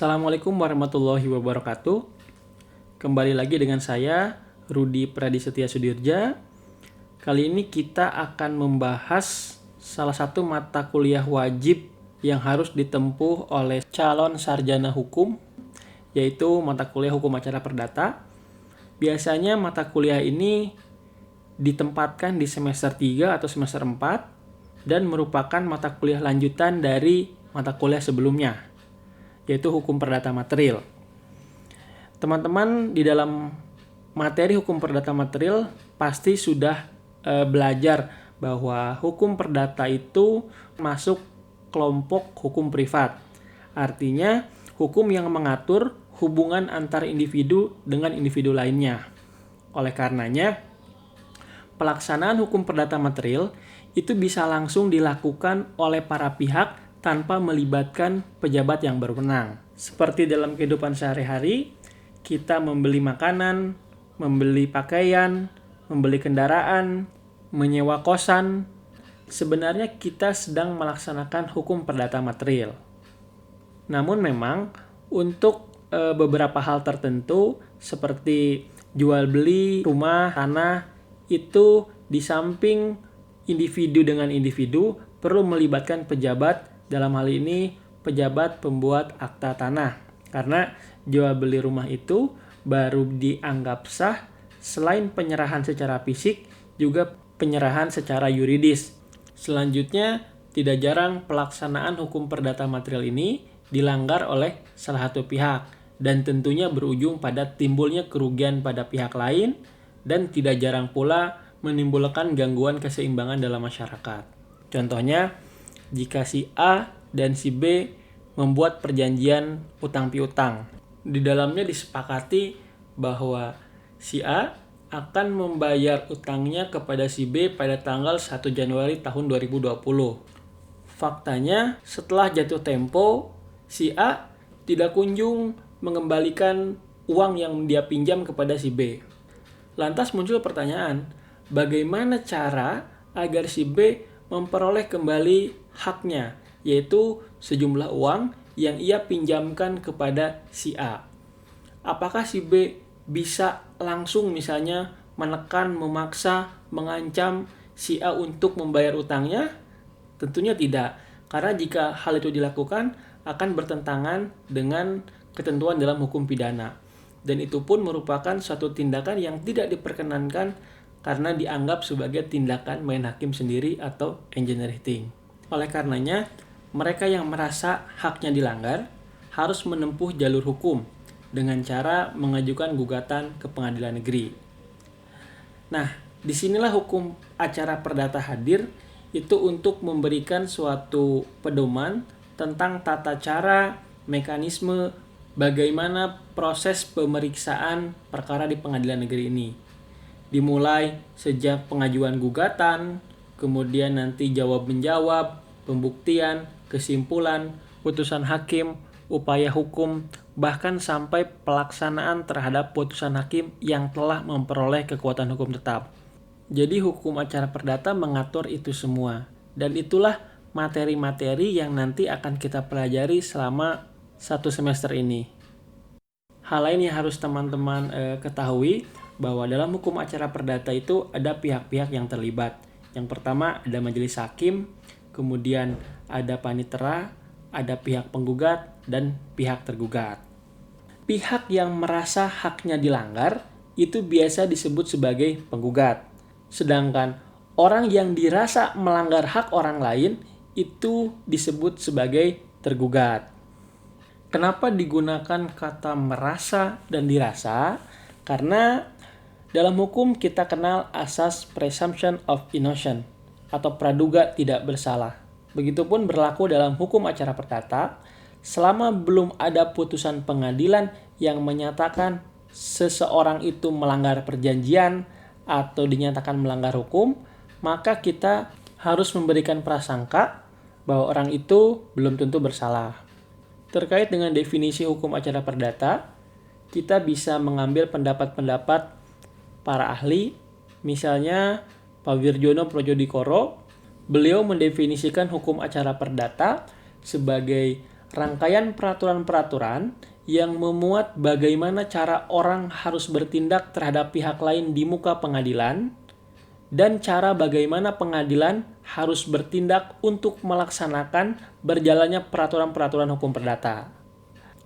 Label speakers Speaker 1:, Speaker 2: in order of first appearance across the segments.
Speaker 1: Assalamualaikum warahmatullahi wabarakatuh. Kembali lagi dengan saya, Rudi Pradisetya Sudirja. Kali ini kita akan membahas salah satu mata kuliah wajib yang harus ditempuh oleh calon sarjana hukum, yaitu mata kuliah Hukum Acara Perdata. Biasanya mata kuliah ini ditempatkan di semester 3 atau semester 4 dan merupakan mata kuliah lanjutan dari mata kuliah sebelumnya, yaitu Hukum Perdata Material. Teman-teman di dalam materi Hukum Perdata Material pasti sudah belajar bahwa hukum perdata itu masuk kelompok hukum privat. Artinya, hukum yang mengatur hubungan antar individu dengan individu lainnya. Oleh karenanya, pelaksanaan hukum perdata material itu bisa langsung dilakukan oleh para pihak tanpa melibatkan pejabat yang berwenang. Seperti dalam kehidupan sehari-hari, kita membeli makanan, membeli pakaian, membeli kendaraan, menyewa kosan. Sebenarnya kita sedang melaksanakan hukum perdata material. Namun memang untuk beberapa hal tertentu seperti jual beli rumah, tanah, itu di samping individu dengan individu perlu melibatkan pejabat, dalam hal ini pejabat pembuat akta tanah. Karena jual beli rumah itu baru dianggap sah selain penyerahan secara fisik, juga penyerahan secara yuridis. Selanjutnya, tidak jarang pelaksanaan hukum perdata material ini dilanggar oleh salah satu pihak dan tentunya berujung pada timbulnya kerugian pada pihak lain dan tidak jarang pula menimbulkan gangguan keseimbangan dalam masyarakat. Contohnya, jika si A dan si B membuat perjanjian utang piutang. Di dalamnya disepakati bahwa si A akan membayar utangnya kepada si B pada tanggal 1 Januari tahun 2020. Faktanya, setelah jatuh tempo, si A tidak kunjung mengembalikan uang yang dia pinjam kepada si B. Lantas muncul pertanyaan, bagaimana cara agar si B memperoleh kembali haknya, yaitu sejumlah uang yang ia pinjamkan kepada si A. Apakah si B bisa langsung misalnya menekan, memaksa, mengancam si A untuk membayar utangnya? Tentunya tidak, karena jika hal itu dilakukan akan bertentangan dengan ketentuan dalam hukum pidana. Dan itu pun merupakan suatu tindakan yang tidak diperkenankan karena dianggap sebagai tindakan main hakim sendiri atau engineering. Oleh karenanya, mereka yang merasa haknya dilanggar harus menempuh jalur hukum dengan cara mengajukan gugatan ke pengadilan negeri. Nah, disinilah hukum acara perdata hadir itu untuk memberikan suatu pedoman tentang tata cara, mekanisme, bagaimana proses pemeriksaan perkara di pengadilan negeri ini. Dimulai sejak pengajuan gugatan, kemudian nanti jawab-menjawab, pembuktian, kesimpulan, putusan hakim, upaya hukum, bahkan sampai pelaksanaan terhadap putusan hakim yang telah memperoleh kekuatan hukum tetap. Jadi hukum acara perdata mengatur itu semua. Dan itulah materi-materi yang nanti akan kita pelajari selama 1 semester ini. Hal lain yang harus teman-teman ketahui, bahwa dalam hukum acara perdata itu ada pihak-pihak yang terlibat. Yang pertama ada majelis hakim, kemudian ada panitera, ada pihak penggugat, dan pihak tergugat. Pihak yang merasa haknya dilanggar itu biasa disebut sebagai penggugat. Sedangkan orang yang dirasa melanggar hak orang lain itu disebut sebagai tergugat. Kenapa digunakan kata merasa dan dirasa? Karena dalam hukum kita kenal asas presumption of innocence atau praduga tidak bersalah. Begitupun berlaku dalam hukum acara perdata, selama belum ada putusan pengadilan yang menyatakan seseorang itu melanggar perjanjian atau dinyatakan melanggar hukum, maka kita harus memberikan prasangka bahwa orang itu belum tentu bersalah. Terkait dengan definisi hukum acara perdata, kita bisa mengambil pendapat-pendapat para ahli, misalnya Pak Wirjono Projodikoro. Beliau mendefinisikan hukum acara perdata sebagai rangkaian peraturan-peraturan yang memuat bagaimana cara orang harus bertindak terhadap pihak lain di muka pengadilan dan cara bagaimana pengadilan harus bertindak untuk melaksanakan berjalannya peraturan-peraturan hukum perdata.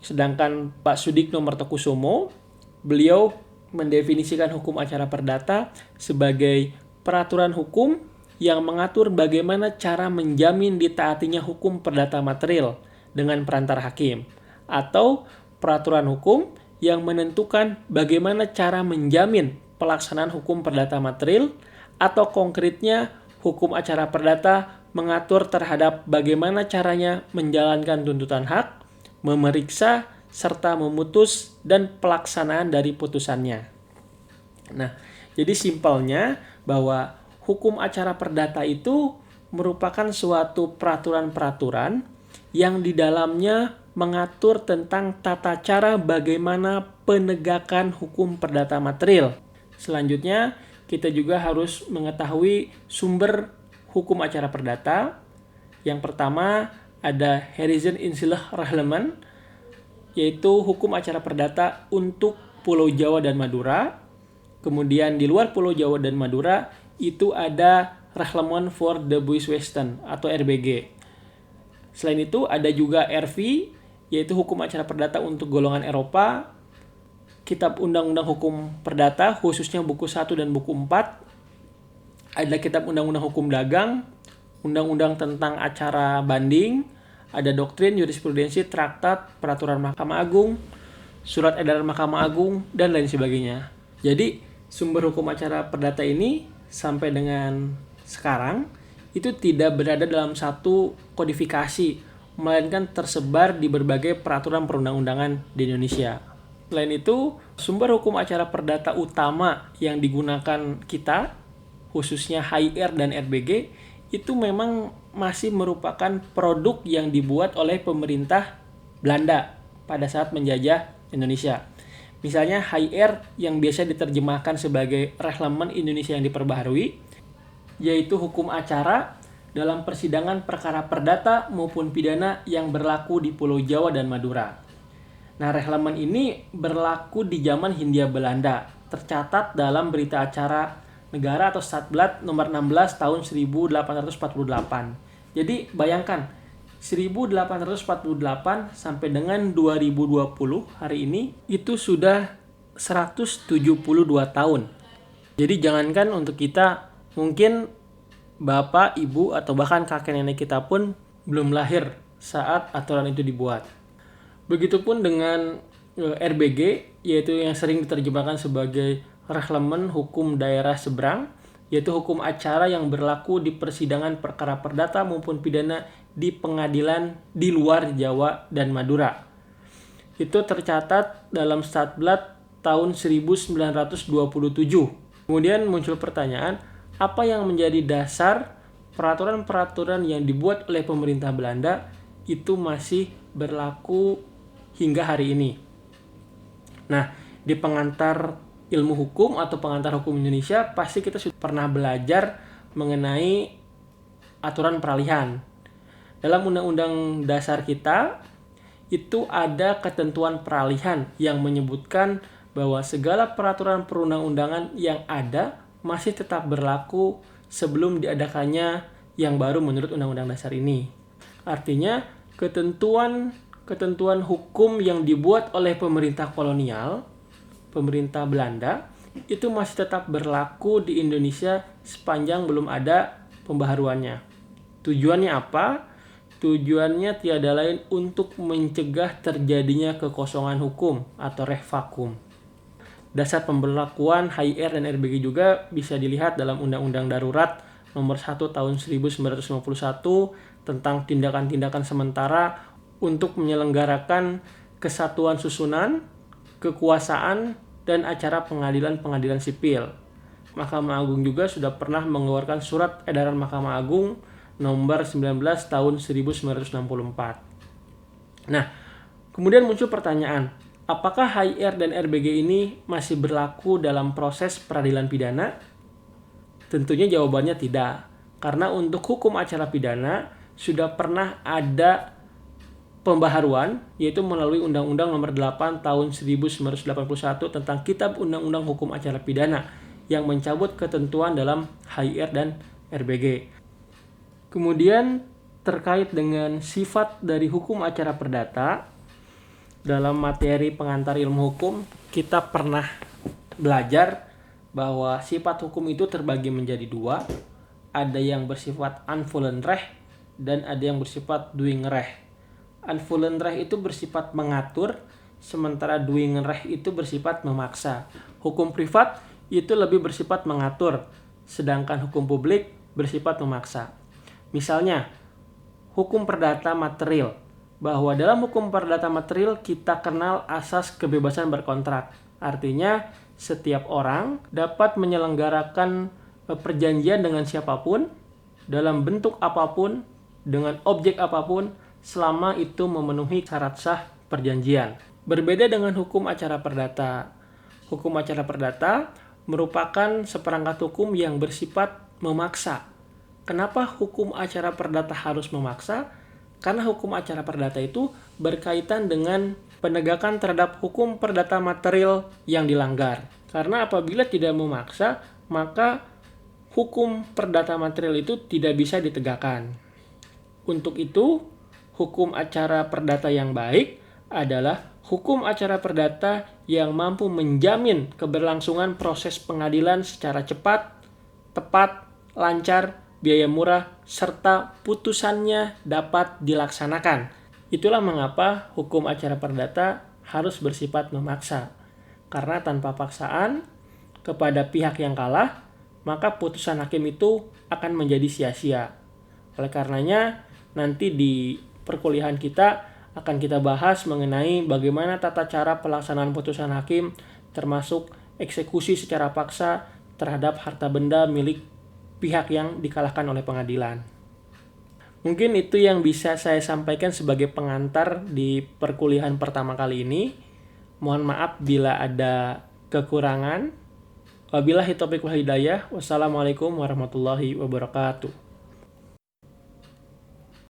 Speaker 1: Sedangkan Pak Sudikno Mertokusumo, beliau mendefinisikan hukum acara perdata sebagai peraturan hukum yang mengatur bagaimana cara menjamin ditaatinya hukum perdata material dengan perantara hakim, atau peraturan hukum yang menentukan bagaimana cara menjamin pelaksanaan hukum perdata material, atau konkretnya hukum acara perdata mengatur terhadap bagaimana caranya menjalankan tuntutan hak, memeriksa, serta memutus dan pelaksanaan dari putusannya. Nah, jadi simpelnya bahwa hukum acara perdata itu merupakan suatu peraturan-peraturan yang di dalamnya mengatur tentang tata cara bagaimana penegakan hukum perdata material. Selanjutnya, kita juga harus mengetahui sumber hukum acara perdata. Yang pertama ada Horizon Insular Reglement, yaitu hukum acara perdata untuk Pulau Jawa dan Madura. Kemudian di luar Pulau Jawa dan Madura itu ada Reglement for the Bush Western atau RBG. Selain itu ada juga RV, yaitu hukum acara perdata untuk golongan Eropa. Kitab Undang-Undang Hukum Perdata, khususnya buku 1 dan buku 4. Ada Kitab Undang-Undang Hukum Dagang, Undang-Undang tentang acara banding, ada doktrin, jurisprudensi, traktat, peraturan Mahkamah Agung, surat edaran Mahkamah Agung, dan lain sebagainya. Jadi, sumber hukum acara perdata ini sampai dengan sekarang itu tidak berada dalam satu kodifikasi, melainkan tersebar di berbagai peraturan perundang-undangan di Indonesia. Selain itu, sumber hukum acara perdata utama yang digunakan kita, khususnya HIR dan RBG, itu memang masih merupakan produk yang dibuat oleh pemerintah Belanda pada saat menjajah Indonesia. Misalnya HIR yang biasa diterjemahkan sebagai Reglement Indonesia yang diperbaharui, yaitu hukum acara dalam persidangan perkara perdata maupun pidana yang berlaku di Pulau Jawa dan Madura. Nah, reglement ini berlaku di zaman Hindia Belanda, tercatat dalam berita acara negara atau Stadsblad nomor 16 tahun 1848. Jadi, bayangkan 1848 sampai dengan 2020 hari ini itu sudah 172 tahun. Jadi, jangankan untuk kita, mungkin bapak, ibu, atau bahkan kakek nenek kita pun belum lahir saat aturan itu dibuat. Begitupun dengan RBG, yaitu yang sering diterjemahkan sebagai Reglement Hukum Daerah Seberang, yaitu hukum acara yang berlaku di persidangan perkara perdata maupun pidana di pengadilan di luar Jawa dan Madura. Itu tercatat dalam Stadsblad tahun 1927. Kemudian muncul pertanyaan, apa yang menjadi dasar peraturan-peraturan yang dibuat oleh pemerintah Belanda itu masih berlaku hingga hari ini? Nah, di pengantar ilmu hukum atau pengantar hukum Indonesia, pasti kita sudah pernah belajar mengenai aturan peralihan. Dalam undang-undang dasar kita, itu ada ketentuan peralihan yang menyebutkan bahwa segala peraturan perundang-undangan yang ada masih tetap berlaku sebelum diadakannya yang baru menurut undang-undang dasar ini. Artinya, ketentuan hukum yang dibuat oleh pemerintah kolonial, pemerintah Belanda, itu masih tetap berlaku di Indonesia sepanjang belum ada pembaharuannya. Tujuannya apa? Tujuannya tiada lain untuk mencegah terjadinya kekosongan hukum atau reh vakum. Dasar pemberlakuan HIR dan RBG juga bisa dilihat dalam Undang-Undang Darurat Nomor 1 Tahun 1951 tentang tindakan-tindakan sementara untuk menyelenggarakan kesatuan susunan, kekuasaan, dan acara pengadilan-pengadilan sipil. Mahkamah Agung juga sudah pernah mengeluarkan surat edaran Mahkamah Agung nomor 19 tahun 1964. Nah, kemudian muncul pertanyaan, apakah HIR dan RBG ini masih berlaku dalam proses peradilan pidana? Tentunya jawabannya tidak, karena untuk hukum acara pidana sudah pernah ada pembaharuan, yaitu melalui Undang-Undang Nomor 8 Tahun 1981 tentang Kitab Undang-Undang Hukum Acara Pidana yang mencabut ketentuan dalam HIR dan RBG. Kemudian terkait dengan sifat dari hukum acara perdata, dalam materi pengantar ilmu hukum kita pernah belajar bahwa sifat hukum itu terbagi menjadi dua. Ada yang bersifat unvollen recht dan ada yang bersifat doing recht. Unvollen recht itu bersifat mengatur, sementara doing recht itu bersifat memaksa. Hukum privat itu lebih bersifat mengatur, sedangkan hukum publik bersifat memaksa. Misalnya, hukum perdata material, bahwa dalam hukum perdata material kita kenal asas kebebasan berkontrak. Artinya, setiap orang dapat menyelenggarakan perjanjian dengan siapapun, dalam bentuk apapun, dengan objek apapun, selama itu memenuhi syarat sah perjanjian. Berbeda dengan hukum acara perdata. Hukum acara perdata merupakan seperangkat hukum yang bersifat memaksa. Kenapa hukum acara perdata harus memaksa? Karena hukum acara perdata itu berkaitan dengan penegakan terhadap hukum perdata material yang dilanggar. Karena apabila tidak memaksa, maka hukum perdata material itu tidak bisa ditegakkan. Untuk itu, hukum acara perdata yang baik adalah hukum acara perdata yang mampu menjamin keberlangsungan proses pengadilan secara cepat, tepat, lancar, biaya murah, serta putusannya dapat dilaksanakan. Itulah mengapa hukum acara perdata harus bersifat memaksa. Karena tanpa paksaan kepada pihak yang kalah, maka putusan hakim itu akan menjadi sia-sia. Oleh karenanya, nanti di perkuliahan kita akan kita bahas mengenai bagaimana tata cara pelaksanaan putusan hakim, termasuk eksekusi secara paksa terhadap harta benda milik pihak yang dikalahkan oleh pengadilan. Mungkin itu yang bisa saya sampaikan sebagai pengantar di perkuliahan pertama kali ini. Mohon maaf bila ada kekurangan. Wabillahi taufiq wal hidayah. Wassalamualaikum warahmatullahi wabarakatuh.